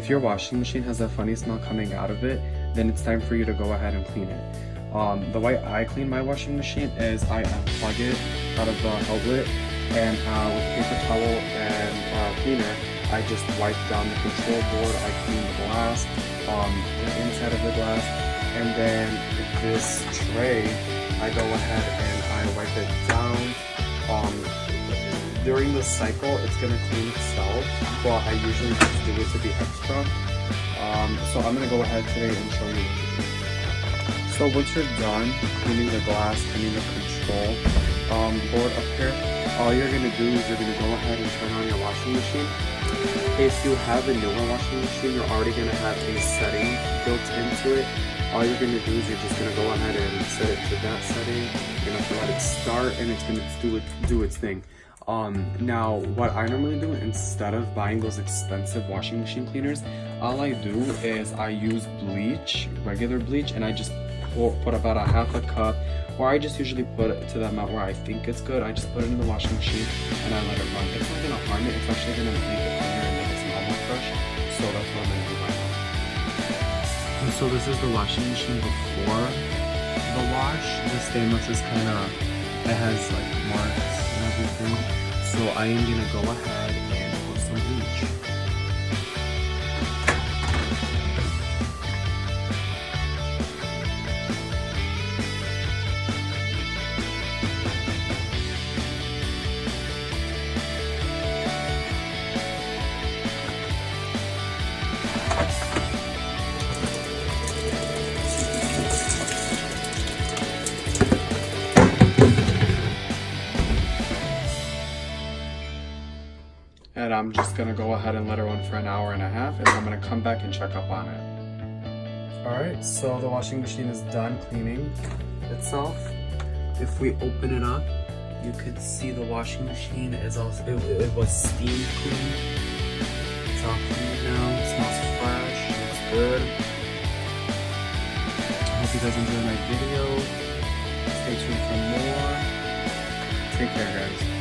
if your washing machine has a funny smell coming out of it, then it's time for you to go ahead and clean it. The way I clean my washing machine is I unplug it out of the outlet, and with paper towel and cleaner, I just wipe down the control board. I clean the glass, the inside of the glass, and then this tray, I go ahead and I wipe it down. During the cycle, it's gonna clean itself, but I usually just do it to be extra. So I'm gonna go ahead today and show you. So once you're done cleaning the glass, cleaning the control board up here, all you're gonna do is you're gonna go ahead and turn on your washing machine. If you have a newer washing machine, you're already gonna have a setting built into it. All you're gonna do is you're just gonna go ahead and set it to that setting. You're gonna let it start, and it's gonna do its thing. Now what I normally do, instead of buying those expensive washing machine cleaners, all I do is I use bleach, regular bleach, and I just put about a half a cup, or I just usually put it to the amount where I think it's good. I just put it in the washing machine and I let it run. It's not gonna harm it, it's actually gonna make it cleaner and make it smell more fresh. So that's what I'm gonna do right now. And so this is the washing machine before the wash. The stainless is it has like marks and everything. So I am gonna go ahead and put some bleach. And I'm just gonna go ahead and let her run for an hour and a half, and I'm gonna come back and check up on it. Alright, so the washing machine is done cleaning itself. If we open it up, you could see the washing machine is also, it was steam clean. It's all clean now, it smells fresh, looks good. I hope you guys enjoyed my video. Stay tuned for more. Take care, guys.